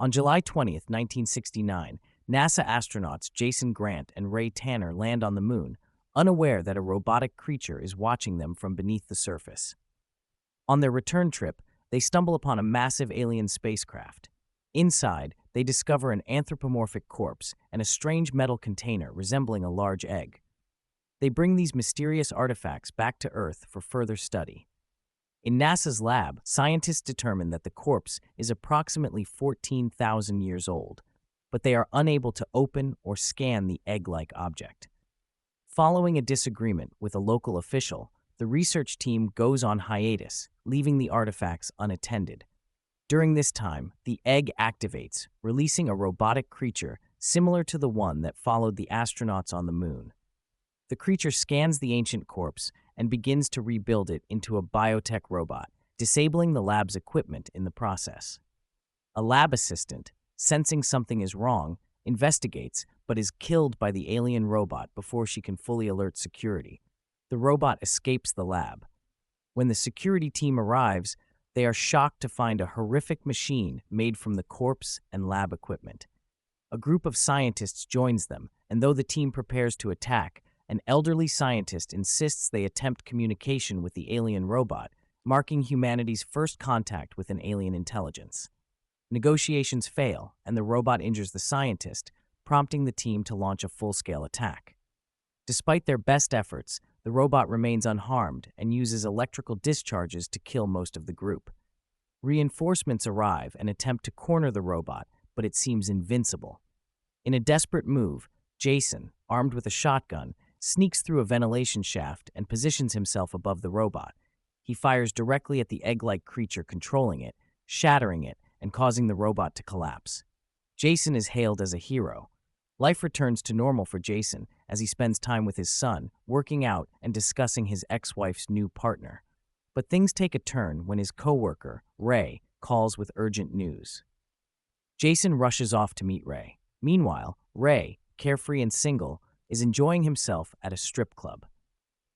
On July 20th, 1969, NASA astronauts Jason Grant and Ray Tanner land on the moon, unaware that a robotic creature is watching them from beneath the surface. On their return trip, they stumble upon a massive alien spacecraft. Inside, they discover an anthropomorphic corpse and a strange metal container resembling a large egg. They bring these mysterious artifacts back to Earth for further study. In NASA's lab, scientists determine that the corpse is approximately 14,000 years old, but they are unable to open or scan the egg-like object. Following a disagreement with a local official, the research team goes on hiatus, leaving the artifacts unattended. During this time, the egg activates, releasing a robotic creature similar to the one that followed the astronauts on the moon. The creature scans the ancient corpse and begins to rebuild it into a biotech robot, disabling the lab's equipment in the process. A lab assistant, sensing something is wrong, investigates but is killed by the alien robot before she can fully alert security. The robot escapes the lab. When the security team arrives, they are shocked to find a horrific machine made from the corpse and lab equipment. A group of scientists joins them, and though the team prepares to attack, an elderly scientist insists they attempt communication with the alien robot, marking humanity's first contact with an alien intelligence. Negotiations fail, and the robot injures the scientist, prompting the team to launch a full-scale attack. Despite their best efforts, the robot remains unharmed and uses electrical discharges to kill most of the group. Reinforcements arrive and attempt to corner the robot, but it seems invincible. In a desperate move, Jason, armed with a shotgun, sneaks through a ventilation shaft and positions himself above the robot. He fires directly at the egg-like creature controlling it, shattering it and causing the robot to collapse. Jason is hailed as a hero. Life returns to normal for Jason as he spends time with his son, working out and discussing his ex-wife's new partner. But things take a turn when his coworker, Ray, calls with urgent news. Jason rushes off to meet Ray. Meanwhile, Ray, carefree and single, is enjoying himself at a strip club.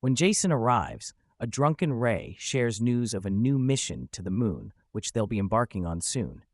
When Jason arrives, a drunken Ray shares news of a new mission to the moon, which they'll be embarking on soon.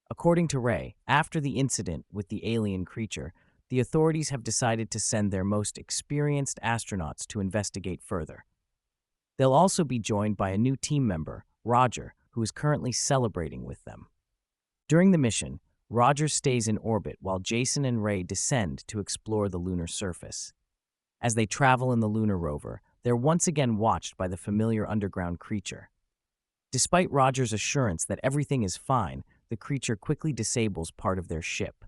According to Ray, after the incident with the alien creature, the authorities have decided to send their most experienced astronauts to investigate further. They'll also be joined by a new team member, Roger, who is currently celebrating with them. During the mission, Roger stays in orbit while Jason and Ray descend to explore the lunar surface. As they travel in the lunar rover, they're once again watched by the familiar underground creature. Despite Roger's assurance that everything is fine, the creature quickly disables part of their ship.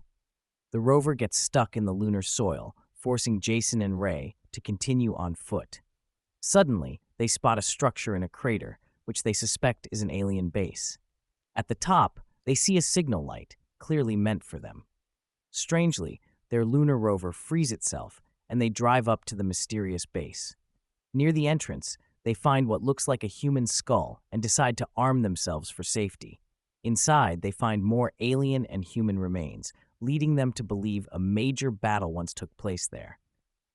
The rover gets stuck in the lunar soil, forcing Jason and Ray to continue on foot. Suddenly, they spot a structure in a crater, which they suspect is an alien base. At the top, they see a signal light, clearly meant for them. Strangely, their lunar rover frees itself, and they drive up to the mysterious base. Near the entrance, they find what looks like a human skull and decide to arm themselves for safety. Inside, they find more alien and human remains, leading them to believe a major battle once took place there.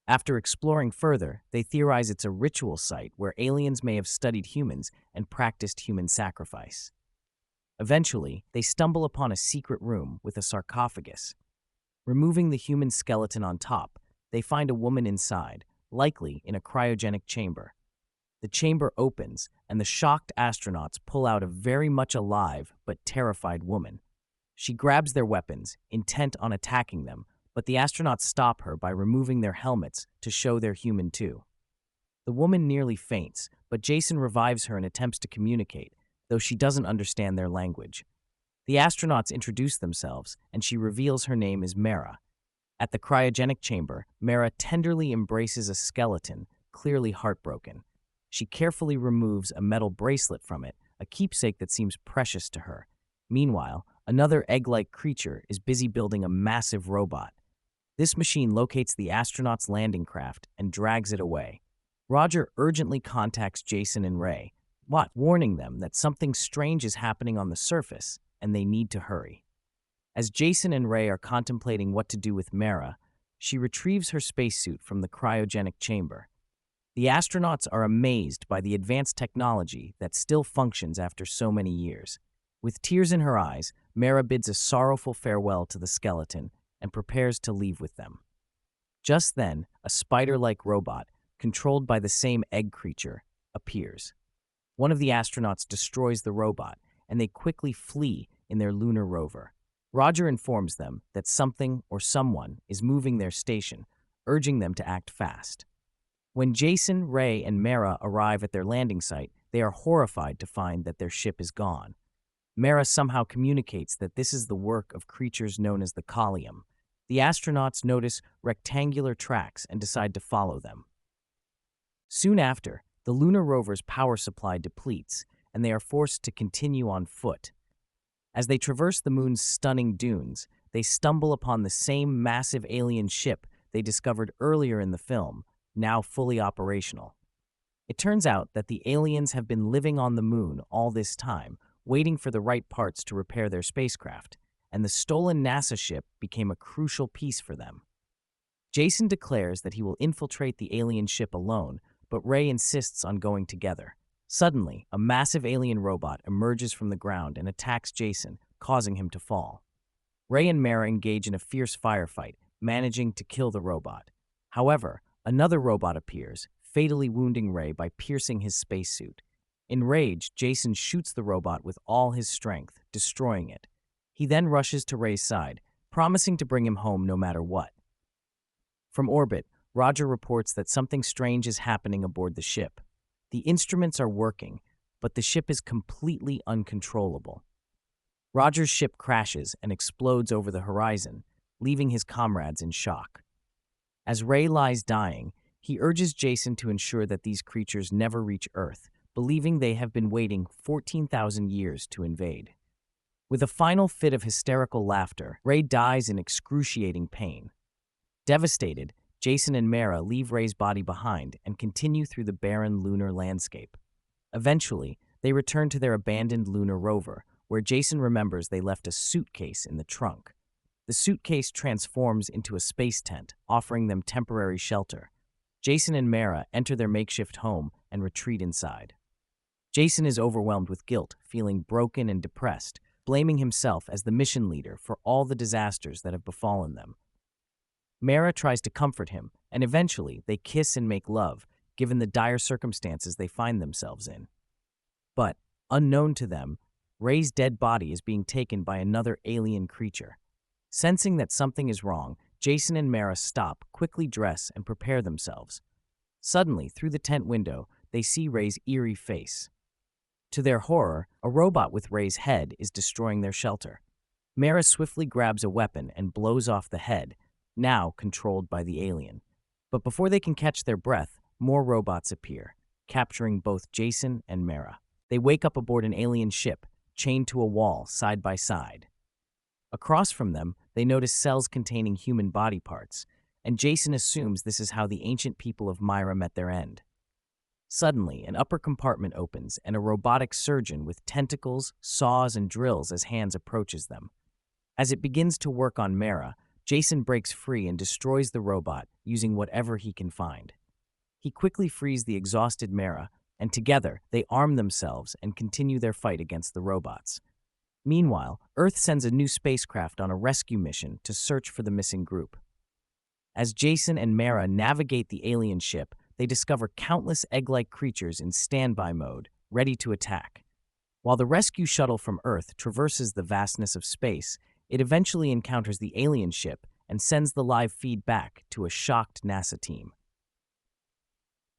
After exploring further, they theorize it's a ritual site where aliens may have studied humans and practiced human sacrifice. Eventually, they stumble upon a secret room with a sarcophagus. Removing the human skeleton on top, they find a woman inside, likely in a cryogenic chamber. The chamber opens, and the shocked astronauts pull out a very much alive but terrified woman. She grabs their weapons, intent on attacking them, but the astronauts stop her by removing their helmets to show they're human too. The woman nearly faints, but Jason revives her and attempts to communicate, though she doesn't understand their language. The astronauts introduce themselves, and she reveals her name is Mara. At the cryogenic chamber, Mara tenderly embraces a skeleton, clearly heartbroken. She carefully removes a metal bracelet from it, a keepsake that seems precious to her. Meanwhile, another egg-like creature is busy building a massive robot. This machine locates the astronauts' landing craft and drags it away. Roger urgently contacts Jason and Ray, warning them that something strange is happening on the surface and they need to hurry. As Jason and Ray are contemplating what to do with Mara, she retrieves her spacesuit from the cryogenic chamber. The astronauts are amazed by the advanced technology that still functions after so many years. With tears in her eyes, Mara bids a sorrowful farewell to the skeleton and prepares to leave with them. Just then, a spider-like robot, controlled by the same egg creature, appears. One of the astronauts destroys the robot, and they quickly flee in their lunar rover. Roger informs them that something or someone is moving their station, urging them to act fast. When Jason, Ray, and Mara arrive at their landing site, they are horrified to find that their ship is gone. Mara somehow communicates that this is the work of creatures known as the collium. The astronauts notice rectangular tracks and decide to follow them. Soon after, the lunar rover's power supply depletes, and they are forced to continue on foot. As they traverse the moon's stunning dunes, they stumble upon the same massive alien ship they discovered earlier in the film, now fully operational. It turns out that the aliens have been living on the moon all this time, waiting for the right parts to repair their spacecraft, and the stolen NASA ship became a crucial piece for them. Jason declares that he will infiltrate the alien ship alone, but Ray insists on going together. Suddenly, a massive alien robot emerges from the ground and attacks Jason, causing him to fall. Ray and Mara engage in a fierce firefight, managing to kill the robot. However, another robot appears, fatally wounding Ray by piercing his spacesuit. Enraged, Jason shoots the robot with all his strength, destroying it. He then rushes to Ray's side, promising to bring him home no matter what. From orbit, Roger reports that something strange is happening aboard the ship. The instruments are working, but the ship is completely uncontrollable. Roger's ship crashes and explodes over the horizon, leaving his comrades in shock. As Ray lies dying, he urges Jason to ensure that these creatures never reach Earth, believing they have been waiting 14,000 years to invade. With a final fit of hysterical laughter, Ray dies in excruciating pain. Devastated, Jason and Mara leave Ray's body behind and continue through the barren lunar landscape. Eventually, they return to their abandoned lunar rover, where Jason remembers they left a suitcase in the trunk. The suitcase transforms into a space tent, offering them temporary shelter. Jason and Mara enter their makeshift home and retreat inside. Jason is overwhelmed with guilt, feeling broken and depressed, blaming himself as the mission leader for all the disasters that have befallen them. Mara tries to comfort him, and eventually they kiss and make love, given the dire circumstances they find themselves in. But, unknown to them, Ray's dead body is being taken by another alien creature. Sensing that something is wrong, Jason and Mara stop, quickly dress, and prepare themselves. Suddenly, through the tent window, they see Ray's eerie face. To their horror, a robot with Ray's head is destroying their shelter. Mara swiftly grabs a weapon and blows off the head, now controlled by the alien. But before they can catch their breath, more robots appear, capturing both Jason and Mara. They wake up aboard an alien ship, chained to a wall side by side. Across from them, they notice cells containing human body parts, and Jason assumes this is how the ancient people of Myra met their end. Suddenly, an upper compartment opens, and a robotic surgeon with tentacles, saws, and drills as hands approaches them. As it begins to work on Mara, Jason breaks free and destroys the robot using whatever he can find. He quickly frees the exhausted Mara, and together they arm themselves and continue their fight against the robots. Meanwhile, Earth sends a new spacecraft on a rescue mission to search for the missing group. As Jason and Mara navigate the alien ship, they discover countless egg-like creatures in standby mode, ready to attack. While the rescue shuttle from Earth traverses the vastness of space, it eventually encounters the alien ship and sends the live feed back to a shocked NASA team.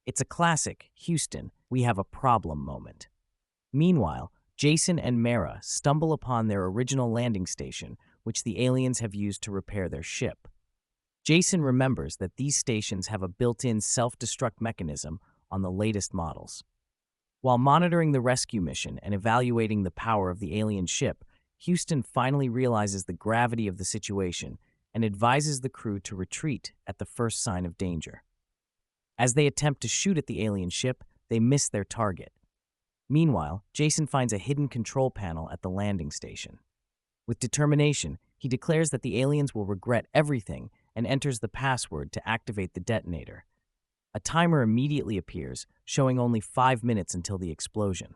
It's a classic, Houston, we have a problem moment. Meanwhile, Jason and Mara stumble upon their original landing station, which the aliens have used to repair their ship. Jason remembers that these stations have a built-in self-destruct mechanism on the latest models. While monitoring the rescue mission and evaluating the power of the alien ship, Houston finally realizes the gravity of the situation and advises the crew to retreat at the first sign of danger. As they attempt to shoot at the alien ship, they miss their target. Meanwhile, Jason finds a hidden control panel at the landing station. With determination, he declares that the aliens will regret everything and enters the password to activate the detonator. A timer immediately appears, showing only 5 minutes until the explosion.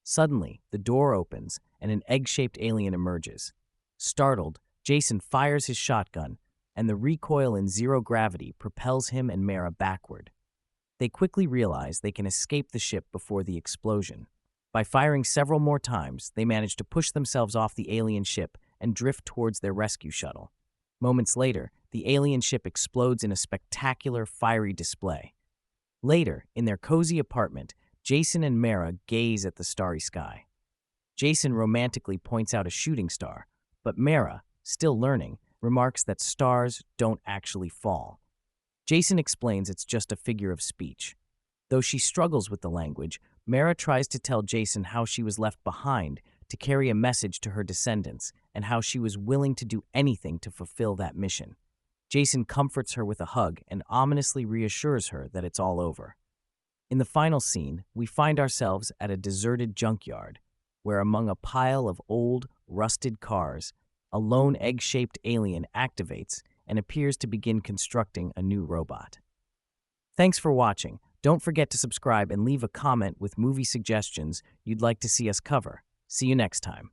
Suddenly, the door opens, and an egg-shaped alien emerges. Startled, Jason fires his shotgun, and the recoil in zero gravity propels him and Mara backward. They quickly realize they can escape the ship before the explosion. By firing several more times, they manage to push themselves off the alien ship and drift towards their rescue shuttle. Moments later, the alien ship explodes in a spectacular, fiery display. Later, in their cozy apartment, Jason and Mara gaze at the starry sky. Jason romantically points out a shooting star, but Mara, still learning, remarks that stars don't actually fall. Jason explains it's just a figure of speech. Though she struggles with the language, Mara tries to tell Jason how she was left behind to carry a message to her descendants and how she was willing to do anything to fulfill that mission. Jason comforts her with a hug and ominously reassures her that it's all over. In the final scene, we find ourselves at a deserted junkyard, where among a pile of old, rusted cars, a lone egg-shaped alien activates and appears to begin constructing a new robot. Thanks for watching. Don't forget to subscribe and leave a comment with movie suggestions you'd like to see us cover. See you next time.